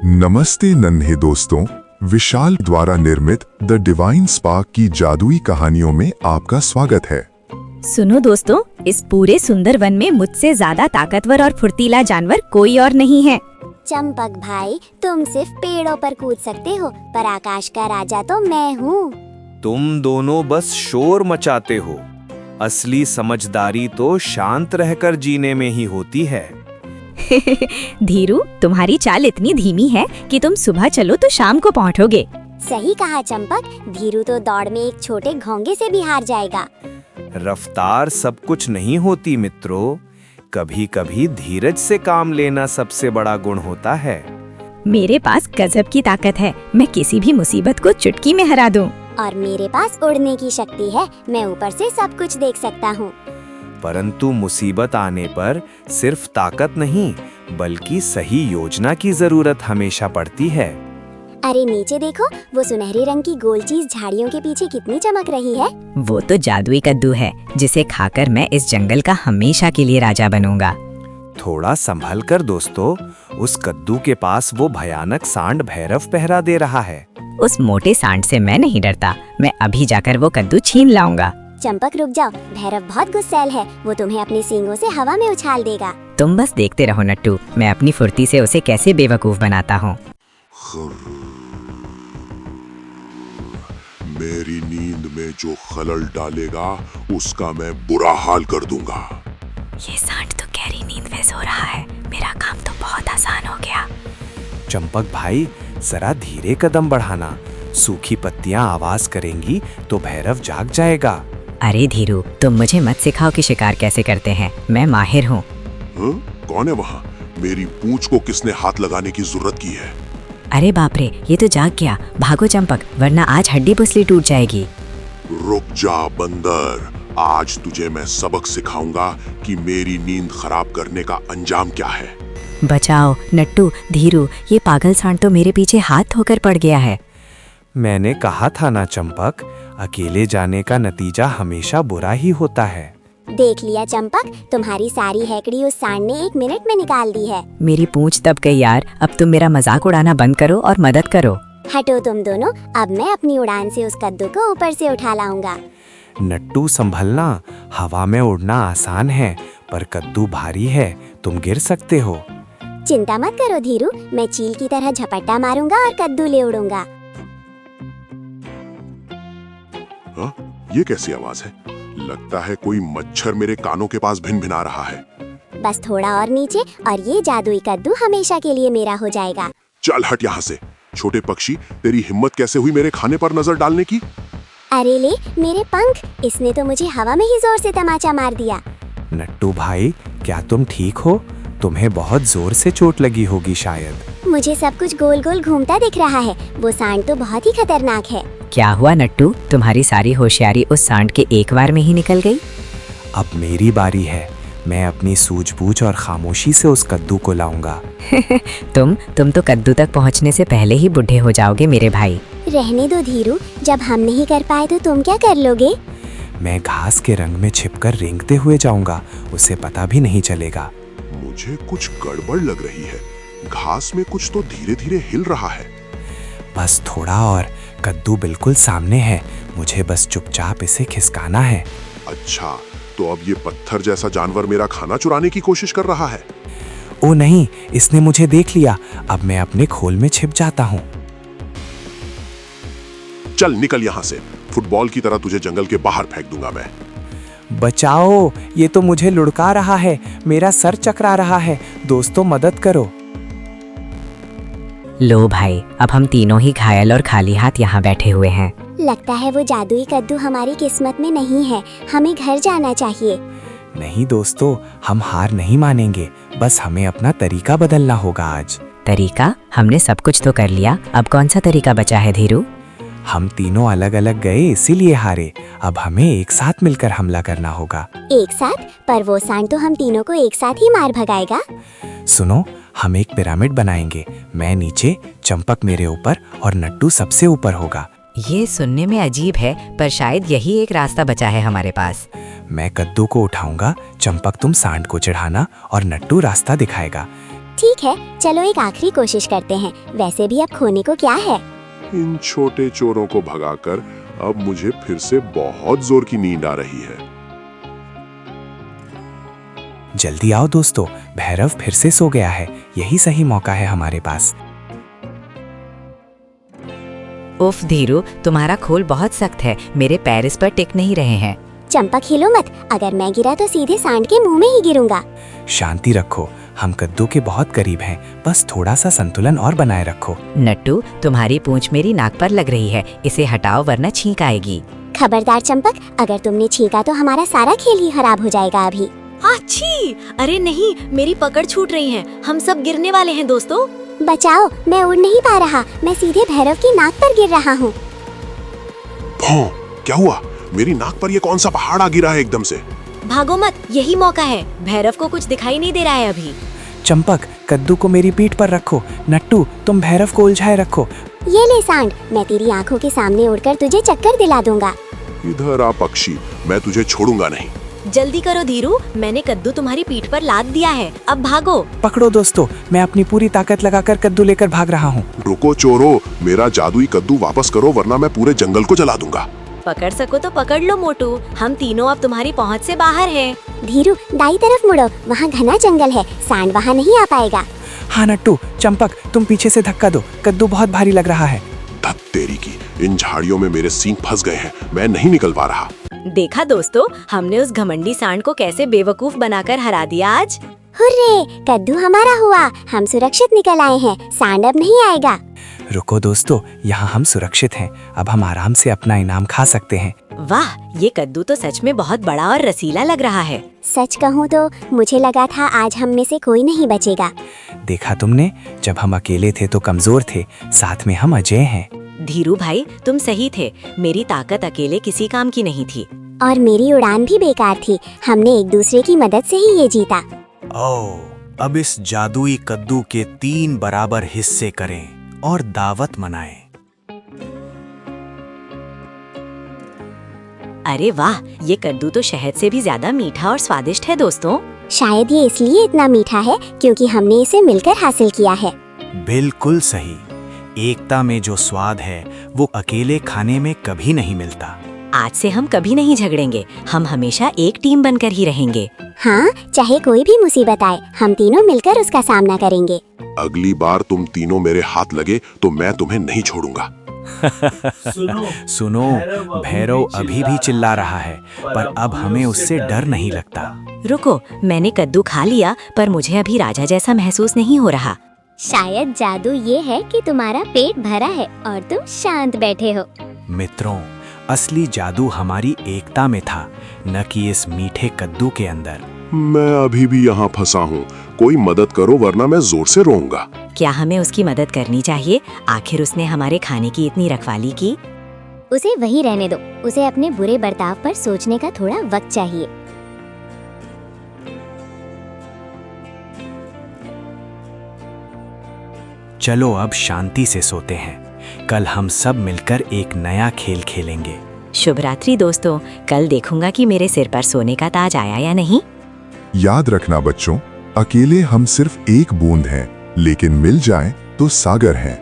नमस्ते नन्हे दोस्तों, विशाल द्वारा निर्मित द डिवाइन स्पार्क की जादुई कहानियों में आपका स्वागत है। सुनो दोस्तों, इस पूरे सुंदर वन में मुझसे ज्यादा ताकतवर और फुर्तीला जानवर कोई और नहीं है। चंपक भाई, तुम सिर्फ पेड़ों पर कूद सकते हो, पर आकाश का राजा तो मैं हूँ। तुम दोनों बस शोर मचाते हो। असली समझदारी तो शांत रहकर जीने में ही होती है। धीरू, तुम्हारी चाल इतनी धीमी है कि तुम सुबह चलो तो शाम को पहुँचोगे। सही कहा चंपक, धीरू तो दौड़ में एक छोटे घोंगे से भी हार जाएगा। रफ्तार सब कुछ नहीं होती मित्रों, कभी कभी धीरज से काम लेना सबसे बड़ा गुण होता है। मेरे पास गजब की ताकत है, मैं किसी भी मुसीबत को चुटकी में हरा दूं। और मेरे पास उड़ने की शक्ति है, मैं ऊपर से सब कुछ देख सकता हूँ। परंतु मुसीबत आने पर सिर्फ ताकत नहीं, बल्कि सही योजना की जरूरत हमेशा पड़ती है। अरे नीचे देखो, वो सुनहरे रंग की गोल चीज झाड़ियों के पीछे कितनी चमक रही है। वो तो जादुई कद्दू है, जिसे खाकर मैं इस जंगल का हमेशा के लिए राजा बनूंगा। थोड़ा संभल कर दोस्तों, उस कद्दू के पास वो भयानक सांड भैरव पहरा दे रहा है। उस मोटे सांड से मैं नहीं डरता, मैं अभी जाकर वो कद्दू छीन लाऊंगा। चंपक रुक जाओ, भैरव बहुत गुस्सैल है, वो तुम्हें अपने सींगों से हवा में उछाल देगा। तुम बस देखते रहो नट्टू, मैं अपनी फुर्ती से उसे कैसे बेवकूफ बनाता हूँ। मेरी नींद में जो खलल डालेगा उसका मैं बुरा हाल कर दूंगा। ये सांड तो गहरी नींद में सो रहा है, मेरा काम तो बहुत आसान हो गया। चंपक भाई, जरा धीरे कदम बढ़ाना, सूखी पत्तियां आवाज करेंगी तो भैरव जाग जाएगा। अरे धीरू, तुम मुझे मत सिखाओ कि शिकार कैसे करते हैं, मैं माहिर हूँ। कौन है वहाँ? मेरी पूंछ को किसने हाथ लगाने की जरूरत की है? अरे बाप रे, ये तो जाग गया। भागो चंपक, वरना आज हड्डी पुसली टूट जाएगी। रुक जा बंदर, आज तुझे मैं सबक सिखाऊंगा कि मेरी नींद खराब करने का अंजाम क्या है। बचाओ नट्टू, धीरू, ये पागल सांड तो मेरे पीछे हाथ धोकर पड़ गया है। मैंने कहा था ना चंपक, अकेले जाने का नतीजा हमेशा बुरा ही होता है। देख लिया चंपक, तुम्हारी सारी हैकड़ी उस सांड ने 1 मिनट में निकाल दी है। मेरी पूंछ दब गई यार, अब तुम मेरा मजाक उड़ाना बंद करो और मदद करो। हटो तुम दोनों, अब मैं अपनी उड़ान से उस कद्दू को ऊपर से उठा लाऊंगा। नट्टू संभलना, हवा में उड़ना आसान है, पर कद्दू भारी है, तुम गिर सकते हो। चिंता मत करो धीरू, मैं चील की तरह झपट्टा मारूंगा और कद्दू ले उड़ूंगा। ये कैसी आवाज है? लगता है कोई मच्छर मेरे कानों के पास भिन-भिना रहा है। बस थोड़ा और नीचे और ये जादुई कद्दू हमेशा के लिए मेरा हो जाएगा। चल हट यहाँ से। छोटे पक्षी, तेरी हिम्मत कैसे हुई मेरे खाने पर नजर डालने की? अरे ले, मेरे पंख, इसने तो मुझे हवा में ही जोर से तमाचा मार दिया। नट्टू भाई, क्या तुम ठीक हो? तुम्हें बहुत जोर से चोट लगी होगी शायद। मुझे सब कुछ गोल गोल घूमता दिख रहा है, वो सांड तो बहुत ही खतरनाक है। क्या हुआ नट्टू, तुम्हारी सारी होशियारी उस सांड के एक बार में ही निकल गई? अब मेरी बारी है, मैं अपनी सूझबूझ और खामोशी से उस कद्दू को लाऊंगा। तुम तो कद्दू तक पहुंचने से पहले ही बुढ़े हो जाओगे मेरे भाई। रहने दो धीरू, जब हम नहीं कर पाए तो तुम क्या कर लोगे? मैं घास के रंग में छिपकर रेंगते हुए जाऊंगा, उसे पता भी नहीं चलेगा। मुझे कुछ गड़बड़ लग रही है, घास में कुछ तो धीरे धीरे हिल रहा है। बस थोड़ा और, कद्दू बिल्कुल सामने है, मुझे बस चुपचाप इसे खिसकाना है। अच्छा, तो अब ये पत्थर जैसा जानवर मेरा खाना चुराने की कोशिश कर रहा है। ओ नहीं, इसने मुझे देख लिया, अब मैं अपने खोल में छिप जाता हूँ। चल निकल यहाँ से, फुटबॉल की तरह तुझे जंगल के बाहर फेंक दूंगा मैं। बचाओ, ये तो मुझे लुढ़का रहा है, मेरा सर चकरा रहा है, दोस्तों मदद करो। लो भाई, अब हम तीनों ही घायल और खाली हाथ यहाँ बैठे हुए हैं। लगता है वो जादुई कद्दू हमारी किस्मत में नहीं है, हमें घर जाना चाहिए। नहीं दोस्तों, हम हार नहीं मानेंगे, बस हमें अपना तरीका बदलना होगा आज। तरीका? हमने सब कुछ तो कर लिया, अब कौन सा तरीका बचा है धीरू? हम तीनों अलग अलग गए इसीलिए हारे, अब हमें एक साथ मिलकर हमला करना होगा। एक साथ? पर वो सांड तो हम तीनों को एक साथ ही मार भगाएगा। सुनो, हम एक पिरामिड बनाएंगे, मैं नीचे, चंपक मेरे ऊपर और नट्टू सबसे ऊपर होगा। ये सुनने में अजीब है, पर शायद यही एक रास्ता बचा है हमारे पास। मैं कद्दू को उठाऊंगा, चंपक तुम सांड को चढ़ाना और नट्टू रास्ता दिखाएगा। ठीक है, चलो एक आखिरी कोशिश करते हैं। वैसे भी अब खोने को क्या है। इन छोटे चोरों को भगाकर अब मुझे फिर से बहुत जोर की नींद आ रही है। जल्दी आओ दोस्तों, भैरव फिर से सो गया है। यही सही मौका है हमारे पास। उफ धीरू, तुम्हारा खोल बहुत सख्त है, मेरे पैर इस पर टिक नहीं रहे हैं। चंपक हिलो मत, अगर मैं गिरा तो सीधे सांड के मुंह में ही गिरूंगा। शांति रखो, हम कद्दू के बहुत करीब हैं, बस थोड़ा सा संतुलन और बनाए रखो। नट्टू, तुम्हारी पूंछ मेरी नाक पर लग रही है, इसे हटाओ वरना छींक आएगी। खबरदार चंपक, अगर तुमने छींका तो हमारा सारा खेल ही खराब हो जाएगा अभी। अच्छी, अरे नहीं, मेरी पकड़ छूट रही है, हम सब गिरने वाले हैं दोस्तों। बचाओ, मैं उड़ नहीं पा रहा, मैं सीधे भैरव की नाक पर गिर रहा हूँ। भौं, क्या हुआ? मेरी नाक पर ये कौन सा पहाड़ आ गिरा है एकदम से? भागो मत, यही मौका है। भैरव को कुछ दिखाई नहीं दे रहा है अभी। चंपक, कद्दू को मेरी पीठ पर रखो। नट्टू, तुम भैरव को उलझाए रखो। ये ले सांड, मैं तेरी आंखों के सामने उड़कर तुझे चक्कर दिला दूंगा। इधर आ पक्षी, मैं तुझे छोड़ूंगा नहीं। जल्दी करो धीरू, मैंने कद्दू तुम्हारी पीठ पर लाद दिया है, अब भागो। पकड़ो दोस्तों, मैं अपनी पूरी ताकत लगाकर कद्दू लेकर भाग रहा हूँ। रुको चोरों, मेरा जादुई कद्दू वापस करो वरना मैं पूरे जंगल को जला दूंगा। पकड़ सको तो पकड़ लो मोटू, हम तीनों अब तुम्हारी पहुंच से बाहर हैं। धीरू, दाई तरफ मुड़ो, वहाँ घना जंगल है, सांड वहाँ नहीं आ पाएगा। हाँ नट्टू, चंपक तुम पीछे से धक्का दो, कद्दू बहुत भारी लग रहा है। धत तेरी की, इन झाड़ियों में मेरे सींग फंस गए हैं, मैं नहीं निकल पा रहा। देखा दोस्तों, हमने उस घमंडी सांड को कैसे बेवकूफ बनाकर हरा दिया आज। हुर्रे, कद्दू हमारा हुआ, हम सुरक्षित निकल आए हैं, सांड अब नहीं आएगा। रुको दोस्तों, यहाँ हम सुरक्षित हैं, अब हम आराम से अपना इनाम खा सकते हैं। वाह, ये कद्दू तो सच में बहुत बड़ा और रसीला लग रहा है। सच कहूँ तो मुझे लगा था आज हम में से कोई नहीं बचेगा। देखा तुमने, जब हम अकेले थे तो कमजोर थे, साथ में हम अजय हैं। धीरू भाई, तुम सही थे, मेरी ताकत अकेले किसी काम की नहीं थी। और मेरी उड़ान भी बेकार थी, हमने एक दूसरे की मदद से ही ये जीता। ओह, अब इस जादुई कद्दू के 3 बराबर हिस्से करें और दावत मनाएं। अरे वाह, ये कद्दू तो शहद से भी ज्यादा मीठा और स्वादिष्ट है दोस्तों। शायद ये इसलिए इतना मीठा है क्योंकि हमने इसे मिलकर हासिल किया है। बिल्कुल सही, एकता में जो स्वाद है वो अकेले खाने में कभी नहीं मिलता। आज से हम कभी नहीं झगड़ेंगे, हम हमेशा एक टीम बनकर ही रहेंगे। हाँ, चाहे कोई भी मुसीबत आए, हम तीनों मिलकर उसका सामना करेंगे। अगली बार तुम तीनों मेरे हाथ लगे तो मैं तुम्हें नहीं छोड़ूंगा। सुनो, भैरव अभी भी चिल्ला रहा है, पर अब हमें उससे डर नहीं लगता। रुको, मैंने कद्दू खा लिया, पर मुझे अभी राजा जैसा महसूस नहीं हो रहा। शायद जादू ये है कि तुम्हारा पेट भरा है और तुम शांत बैठे हो। मित्रों, असली जादू हमारी एकता में था, न कि इस मीठे कद्दू के अंदर। मैं अभी भी यहाँ फंसा हूँ, कोई मदद करो वरना मैं जोर से रोऊंगा। क्या हमें उसकी मदद करनी चाहिए? आखिर उसने हमारे खाने की इतनी रखवाली की। उसे वहीं रहने दो, उसे अपने बुरे बर्ताव पर सोचने का थोड़ा वक्त चाहिए। चलो अब शांति से सोते हैं, कल हम सब मिलकर एक नया खेल खेलेंगे। शुभ रात्रि दोस्तों, कल देखूंगा कि मेरे सिर पर सोने का ताज आया या नहीं। याद रखना बच्चों, अकेले हम सिर्फ एक बूंद हैं, लेकिन मिल जाएं तो सागर हैं।